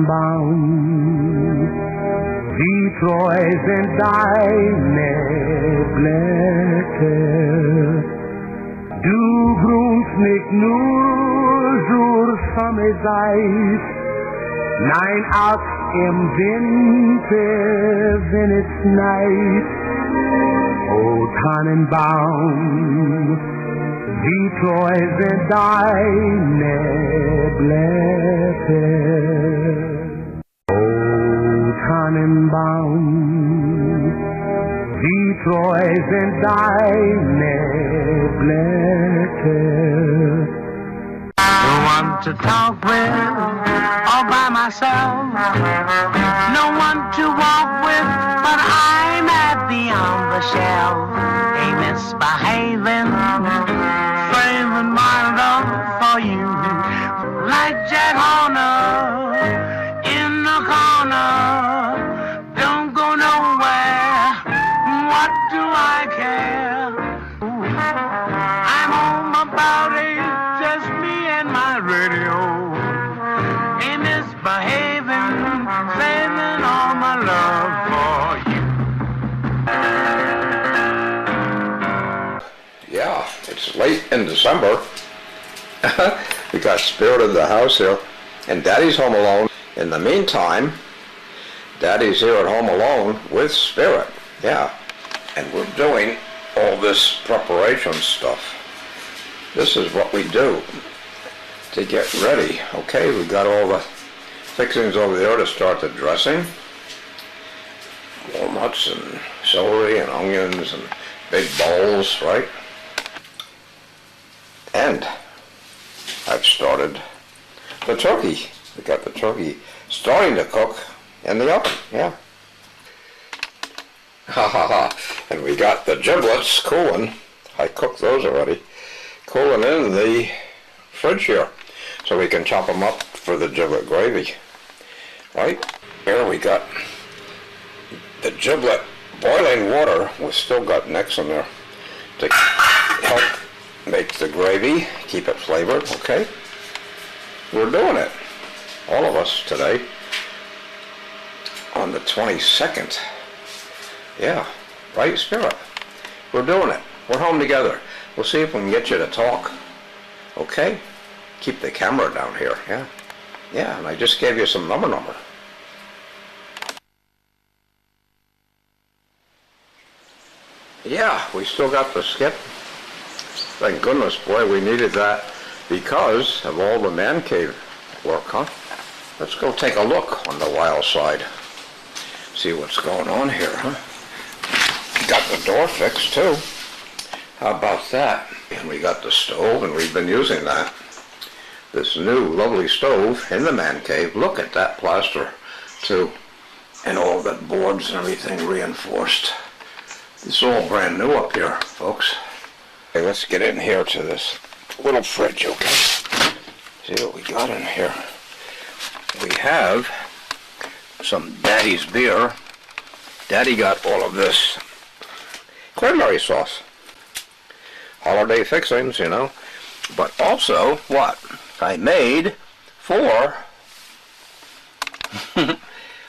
Tannenbaum, wie treu sind deine Blätter. Du grünst nicht nur zur Sommerzeit, nein, auch im Winter, wenn es schneit. O Tannenbaum, wie treu sind deine Blätter. O Tannenbaum, wie treu sind deine Blätter. No one to talk with, all by myself. No one to walk with, but I'm happy on the shelf. Ain't misbehaving, saving my love for you. Like Jack Horner in the corner, don't go nowhere. What do I care? I'm home about 8, just me and my radio. Ain't misbehaving, saving all my love for you. Yeah, it's late in December. We got Spirit in the house here, and Daddy's home alone. In the meantime, Daddy's here at home alone with Spirit. Yeah, and we're doing all this preparation stuff. This is what we do to get ready. Okay, we got all the fixings over there to start the dressing. Walnuts and celery and onions and big bowls, right? And I've started the turkey. We got the turkey starting to cook in the oven, yeah. Ha ha ha. And we got the giblets cooling. I cooked those already. Cooling in the fridge here, so we can chop them up for the giblet gravy. Right? Here we got the giblet boiling water. We've still got necks in there to help make the gravy, keep it flavored, okay? We're doing it, all of us today, on the 22nd. Yeah, right, Spirit? We're doing it. We're home together. We'll see if we can get you to talk, okay? Keep the camera down here, yeah? Yeah, and I just gave you some number. Yeah, we still got the skip. Thank goodness, boy, we needed that because of all the man cave work, huh? Let's go take a look on the wild side. See what's going on here, huh? Got the door fixed too. How about that? And we got the stove, and we've been using that. This new lovely stove in the man cave. Look at that plaster too. And all the boards and everything reinforced. It's all brand new up here, folks. Okay, let's get in here to this little fridge, okay? See what we got in here. We have some Daddy's beer. Daddy got all of this cranberry sauce. Holiday fixings, you know. But also, what? I made 4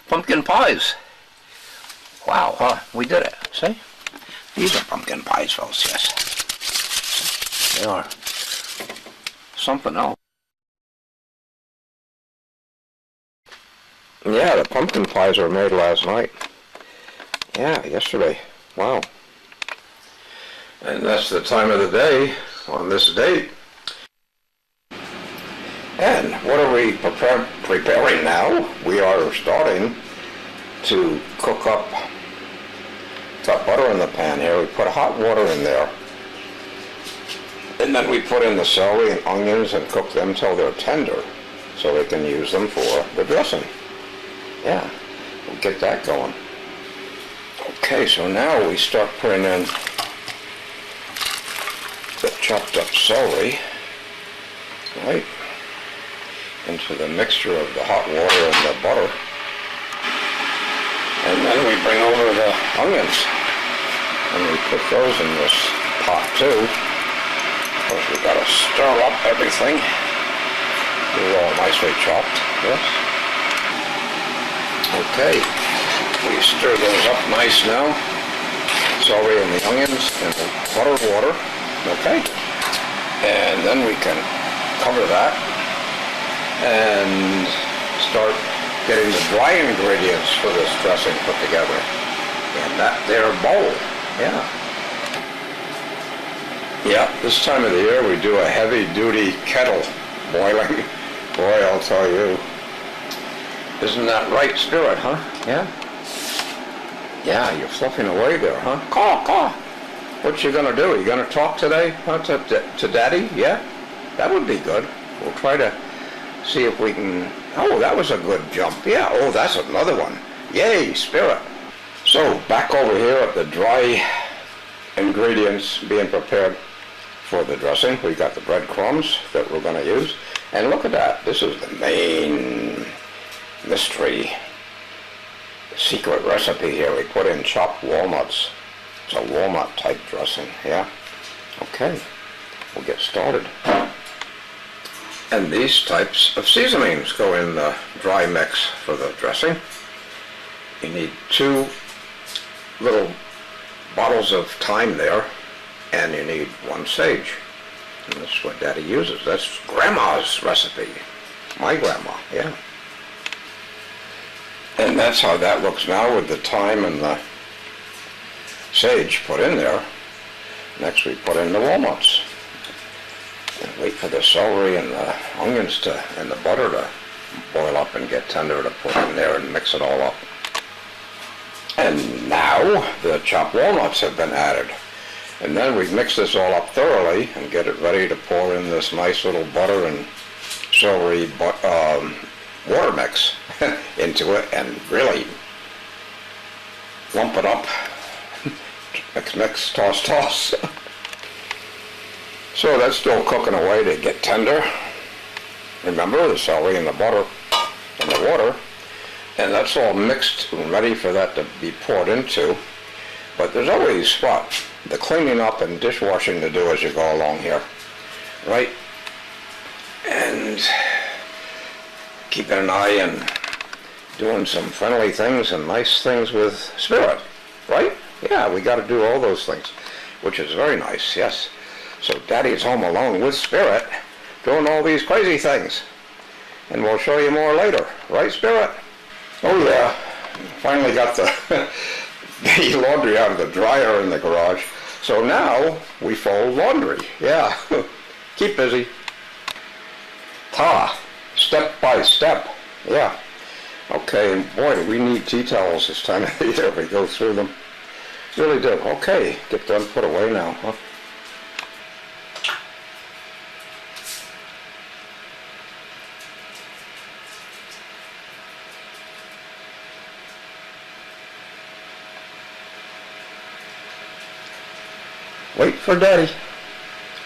pumpkin pies. Wow, huh? We did it. See? These are pumpkin pies, folks, yes. They are something else. Yeah, the pumpkin pies were made last night. Yeah, yesterday. Wow. And that's the time of the day on this date. And what are we preparing now? We are starting to cook up. Got butter in the pan here. We put hot water in there. And then we put in the celery and onions and cook them till they're tender so we can use them for the dressing. Yeah, we'll get that going. Okay, so now we start putting in the chopped up celery, right, into the mixture of the hot water and the butter. And then we bring over the onions and we put those in this pot too. Of course, we've got to stir up everything. They're all nicely chopped, yes. Okay, we stir those up nice now. Celery and the onions and the butter water, okay? And then we can cover that and start getting the dry ingredients for this dressing put together in that there bowl, yeah. Yeah, this time of the year we do a heavy-duty kettle boiling. Boy, I'll tell you. Isn't that right, Spirit, huh? Yeah? Yeah, you're fluffing away there, huh? Caw, caw. What you gonna do? You gonna talk today, huh, to Daddy? Yeah? That would be good. We'll try to see if we can... Oh, that was a good jump. Yeah, oh, that's another one. Yay, Spirit. So, back over here at the dry ingredients being prepared for the dressing. We got the breadcrumbs that we're gonna use. And look at that. This is the main mystery secret recipe here. We put in chopped walnuts. It's a walnut type dressing, yeah? Okay, we'll get started. And these types of seasonings go in the dry mix for the dressing. You need 2 little bottles of thyme there, and you need 1 sage. And that's what Daddy uses. That's Grandma's recipe. My grandma, yeah. And that's how that looks now with the thyme and the sage put in there. Next we put in the walnuts. And wait for the celery and the onions and the butter to boil up and get tender to put in there and mix it all up. And now the chopped walnuts have been added. And then we mix this all up thoroughly and get it ready to pour in this nice little butter and celery water mix into it and really lump it up. Mix, mix, toss, toss. So that's still cooking away to get tender. Remember, the celery and the butter and the water. And that's all mixed and ready for that to be poured into. But there's always the cleaning up and dishwashing to do as you go along here, right? And keeping an eye and doing some friendly things and nice things with Spirit, right? Yeah, we got to do all those things, which is very nice, yes. So Daddy's home alone with Spirit, doing all these crazy things. And we'll show you more later, right, Spirit? Oh yeah, finally got the laundry out of the dryer in the garage. So now we fold laundry, yeah. Keep busy. Step by step, yeah. Okay, and boy, do we need tea towels this time of the year. We go through them. Really do. Okay, get them put away now, huh? Wait for Daddy.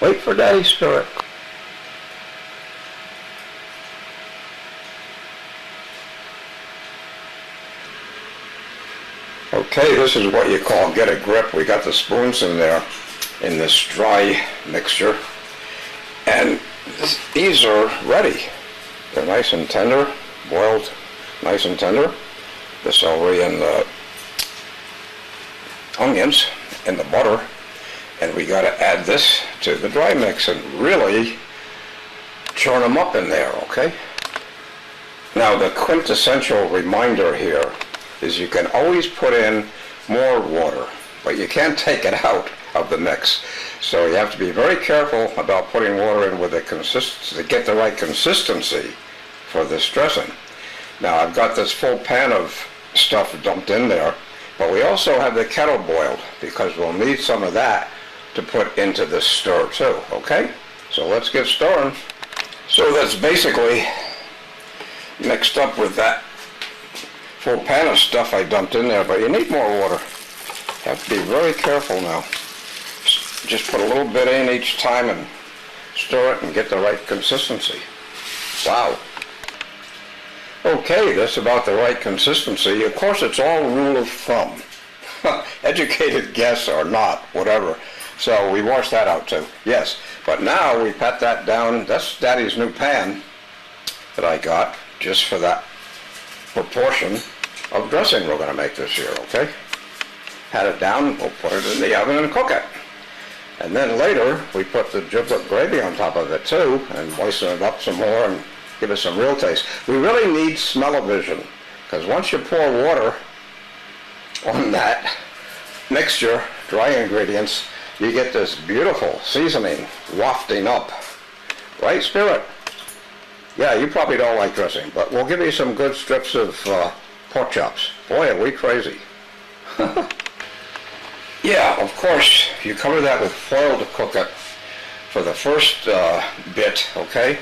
Wait for Daddy, Spirit. Okay, this is what you call get a grip. We got the spoons in there in this dry mixture. And these are ready. They're nice and tender, boiled nice and tender. The celery and the onions and the butter. And we got to add this to the dry mix and really churn them up in there, okay? Now the quintessential reminder here is you can always put in more water, but you can't take it out of the mix. So you have to be very careful about putting water in with the consistency to get the right consistency for this dressing. Now I've got this full pan of stuff dumped in there, but we also have the kettle boiled because we'll need some of that to put into this stir too, okay? So let's get stirring. So that's basically mixed up with that full pan of stuff I dumped in there, but you need more water. You have to be very careful now. Just put a little bit in each time and stir it and get the right consistency. Wow. Okay, that's about the right consistency. Of course, it's all rule of thumb. Educated guess or not, whatever. So we wash that out too, yes. But now we pat that down. That's Daddy's new pan that I got just for that proportion. of dressing we're going to make this year, okay? Pat it down, we'll put it in the oven and cook it. And then later, we put the giblet gravy on top of it too, and moisten it up some more and give it some real taste. We really need smell-o-vision, because once you pour water on that mixture, dry ingredients, you get this beautiful seasoning wafting up. Right, Spirit? Yeah, you probably don't like dressing, but we'll give you some good strips of pork chops. Boy, are we crazy. Yeah, of course, you cover that with foil to cook it for the first bit, okay?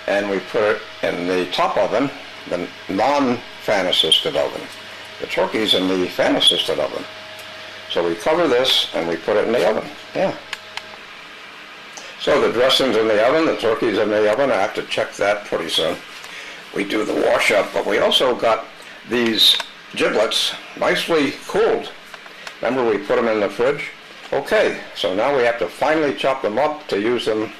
And we put it in the top oven, the non-fan assisted oven. The turkey's in the fan assisted oven. So we cover this and we put it in the oven, yeah. So the dressing's in the oven, the turkey's in the oven. I have to check that pretty soon. We do the wash up, but we also got these giblets nicely cooled. Remember we put them in the fridge? Okay, so now we have to finally chop them up to use them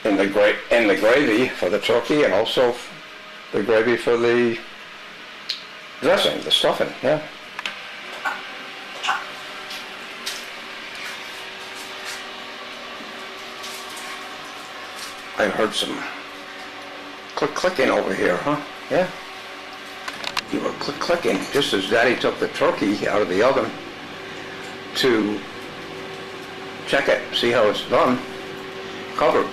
in the gravy for the turkey, and also the gravy for the dressing, the stuffing, yeah. I heard some clicking over here, huh? Yeah. You were clicking just as Daddy took the turkey out of the oven to check it, see how it's done, covered.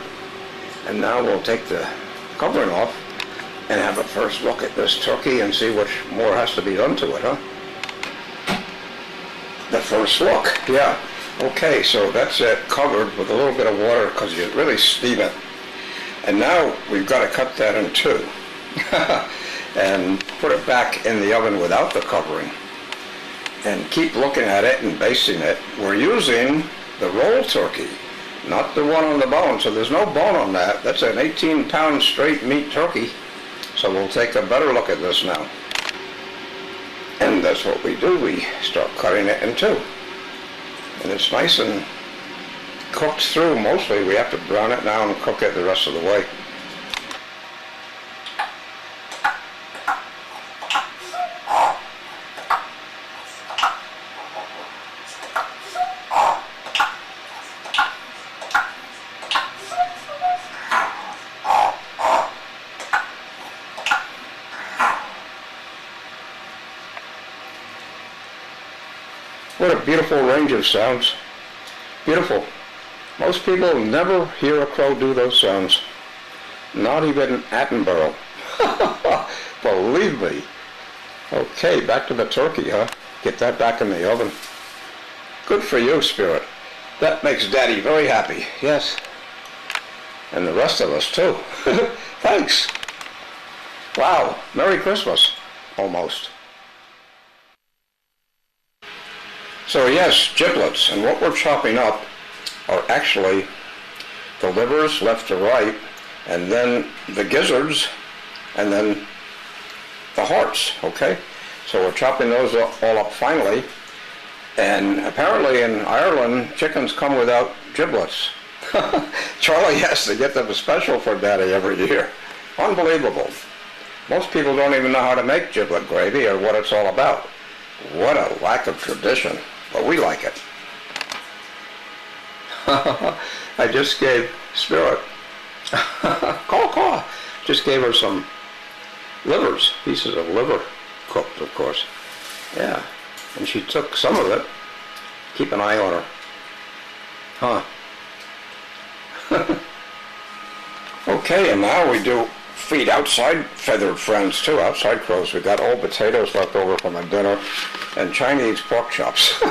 And now we'll take the covering off and have a first look at this turkey and see what more has to be done to it, huh? The first look, yeah. Okay, so that's it, covered with a little bit of water because you really steam it. And now we've got to cut that in two and put it back in the oven without the covering. And keep looking at it and basting it. We're using the roll turkey, not the one on the bone. So there's no bone on that. That's an 18-pound straight meat turkey. So we'll take a better look at this now. And that's what we do. We start cutting it in two. And it's nice and cooked through mostly. We have to brown it now and cook it the rest of the way. What a beautiful range of sounds. Beautiful. Most people never hear a crow do those sounds. Not even Attenborough. Believe me. Okay, back to the turkey, huh? Get that back in the oven. Good for you, Spirit. That makes Daddy very happy. Yes. And the rest of us, too. Thanks. Wow. Merry Christmas. Almost. So yes, giblets, and what we're chopping up are actually the livers left to right, and then the gizzards, and then the hearts, okay? So we're chopping those all up finely, and apparently in Ireland, chickens come without giblets. Charlie has to get them special for Daddy every year. Unbelievable. Most people don't even know how to make giblet gravy or what it's all about. What a lack of tradition. But we like it. I just gave Spirit, caw, just gave her some livers, pieces of liver, cooked of course. Yeah, and she took some of it. Keep an eye on her. Huh. Okay, and now we do feed outside feathered friends too, outside crows. We got old potatoes left over from a dinner and Chinese pork chops.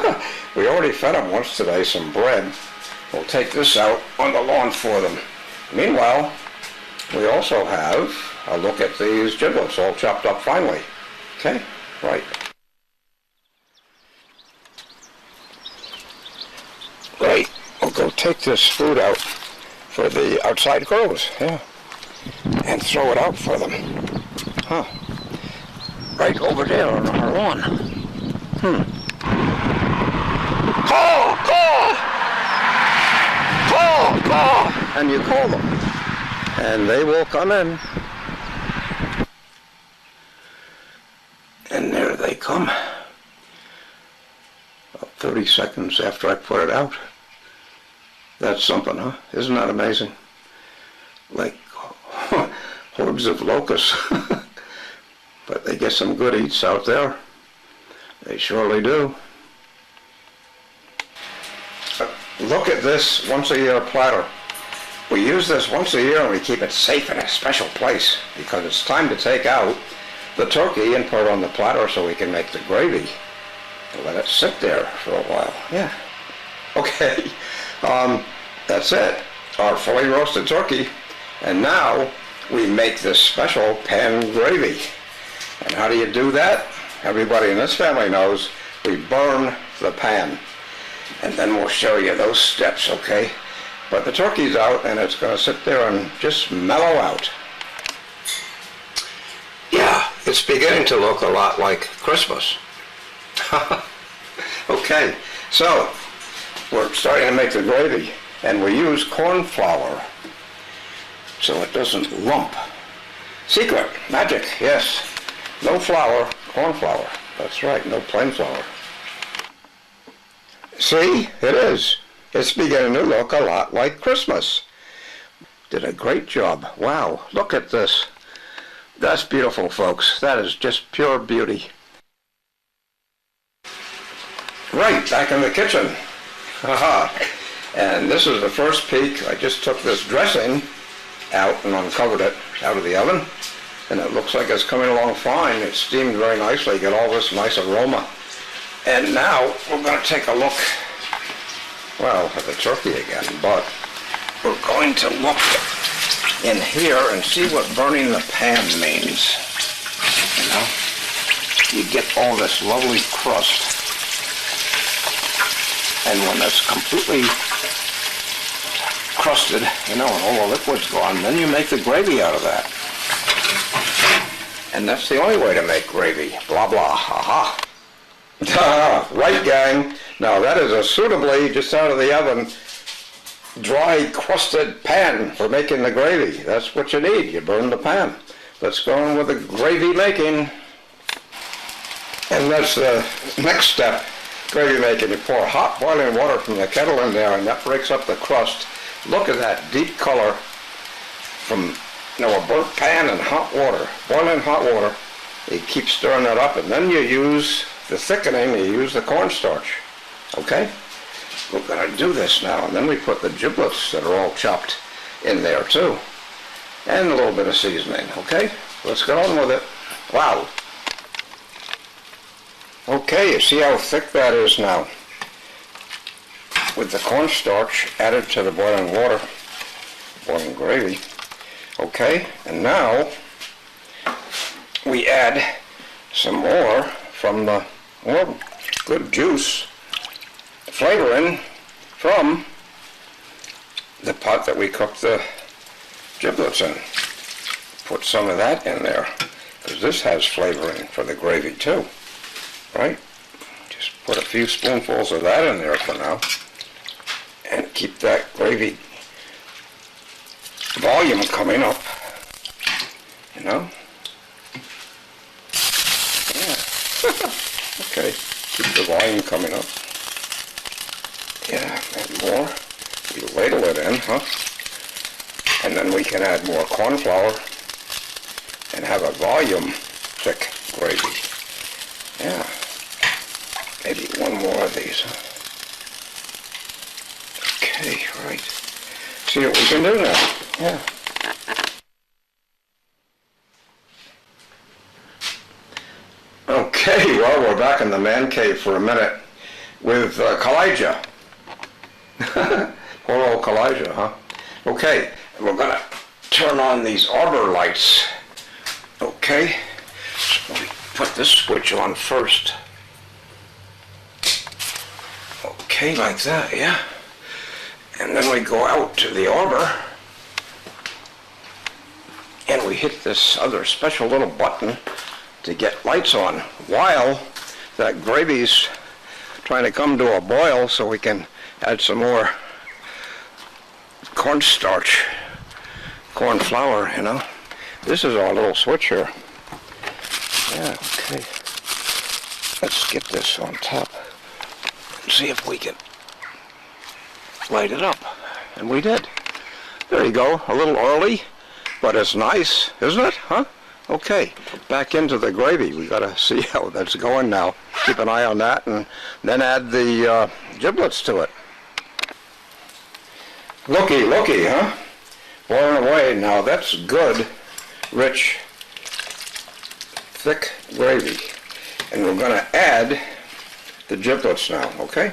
We already fed them once today, some bread. We'll take this out on the lawn for them. Meanwhile, we also have a look at these giblets all chopped up finely. Okay, right. Great, we'll go take this food out for the outside crows, yeah, and throw it out for them. Huh. Right over there on our lawn. Caw, caw! Caw, caw! And you call them, and they will come in. And there they come. About 30 seconds after I put it out. That's something, huh? Isn't that amazing? Like hordes of locusts. But they get some good eats out there. They surely do. Look at this once a year platter. We use this once a year and we keep it safe in a special place because it's time to take out the turkey and put it on the platter so we can make the gravy and let it sit there for a while. Yeah. Okay. That's it. Our fully roasted turkey. And now we make this special pan gravy. And how do you do that? Everybody in this family knows we burn the pan. And then we'll show you those steps, okay? But the turkey's out and it's going to sit there and just mellow out. Yeah, it's beginning to look a lot like Christmas. Okay, so we're starting to make the gravy and we use corn flour so it doesn't lump. Secret, magic, yes. No flour, corn flour. That's right, no plain flour. See, it is. It's beginning to look a lot like Christmas. Did a great job. Wow, look at this. That's beautiful, folks. That is just pure beauty. Right, back in the kitchen. Haha. And this is the first peek. I just took this dressing out and uncovered it out of the oven. And it looks like it's coming along fine. It's steamed very nicely. Get all this nice aroma. And now we're going to take a look, well, at the turkey again, but we're going to look in here and see what burning the pan means. You know, you get all this lovely crust. And when it's completely crusted, you know, and all the liquid's gone, then you make the gravy out of that. And that's the only way to make gravy. Blah, blah, ha-ha. Right, gang. Now that is a suitably, just out of the oven, dry crusted pan for making the gravy. That's what you need. You burn the pan. Let's go on with the gravy making. And that's the next step, gravy making. You pour hot boiling water from the kettle in there and that breaks up the crust. Look at that deep color from, you know, a burnt pan and hot water, boiling hot water. You keep stirring that up and then you use the thickening, you use the cornstarch. Okay? We're going to do this now, and then we put the giblets that are all chopped in there too. And a little bit of seasoning, okay? Let's get on with it. Wow. Okay, you see how thick that is now? With the cornstarch added to the boiling water, boiling gravy. Okay, and now we add some more from the more good juice flavoring from the pot that we cooked the giblets in. Put some of that in there because this has flavoring for the gravy too, right? Just put a few spoonfuls of that in there for now and keep that gravy volume coming up, you know? Okay, keep the volume coming up. Yeah, and more. We ladle it in, huh? And then we can add more corn flour and have a volume thick gravy. Yeah. Maybe one more of these, huh? Okay, right. See what we can do now. Yeah. Okay, well, we're back in the man cave for a minute with Kalijah. Poor old Kalijah, huh? Okay, we're going to turn on these arbor lights. Okay, so we put this switch on first. Okay, like that, yeah. And then we go out to the arbor and we hit this other special little button to get lights on while that gravy's trying to come to a boil so we can add some more cornstarch, corn flour, you know. This is our little switch here. Yeah, okay. Let's get this on top and see if we can light it up. And we did. There you go. A little early, but it's nice, isn't it? Huh? Okay. Back into the gravy. We got to see how that's going now. Keep an eye on that, and then add the giblets to it. Looky, huh? Boiling away. Now that's good, rich, thick gravy. And we're going to add the giblets now, okay?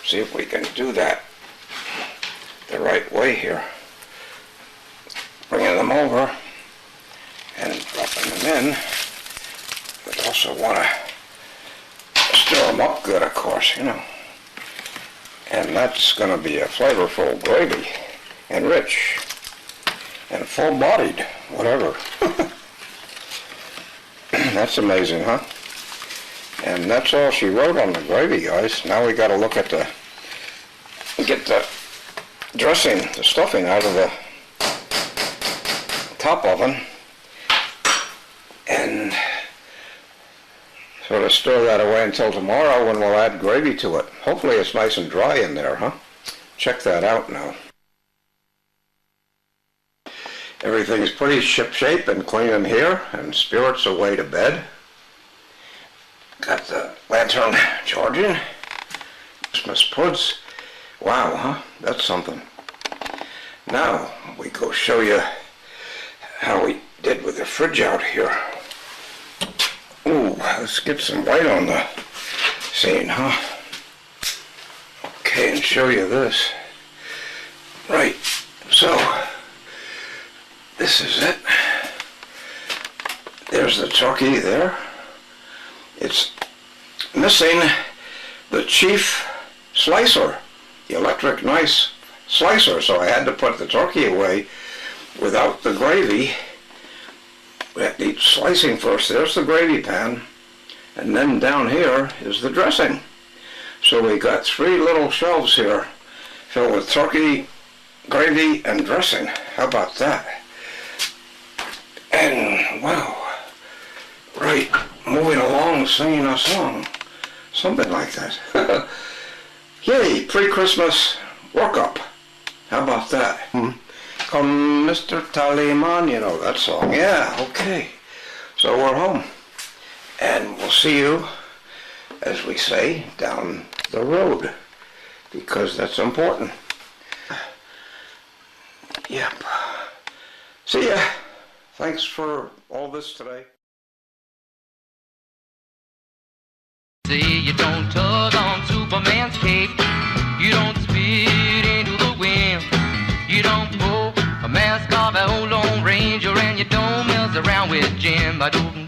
See if we can do that the right way here. Bringing them over and dropping them in. But also want to stir them up good, of course, you know. And that's going to be a flavorful gravy and rich and full-bodied, whatever. That's amazing, huh? And that's all she wrote on the gravy, guys. Now we got to look at get the dressing, the stuffing out of the top oven and sort of store that away until tomorrow when we'll add gravy to it. Hopefully it's nice and dry in there, huh? Check that out now. Everything's pretty ship-shape and clean in here, and Spirit's away to bed. Got the lantern charging. Christmas puds. Wow, huh? That's something. Now, we go show you how we did with the fridge out here. Ooh, let's get some light on the scene, huh? Okay, and show you this. Right, so this is it. There's the turkey there. It's missing the chief slicer, the electric nice slicer, so I had to put the turkey away without the gravy. We have to eat slicing first. There's the gravy pan, and then down here is the dressing. So we got 3 little shelves here filled with turkey, gravy, and dressing. How about that? And wow, right, moving along, singing a song, something like that. Yay, pre-Christmas workup. How about that? Come Mr. Tallyman, you know that song. Yeah, okay. So we're home. And we'll see you, as we say, down the road. Because that's important. Yep. See ya. Thanks for all this today. Say you don't tug on Superman's cape. You don't spit into the wind. You don't pull a mask off an old Lone Ranger, and you don't mess around with Jim. I don't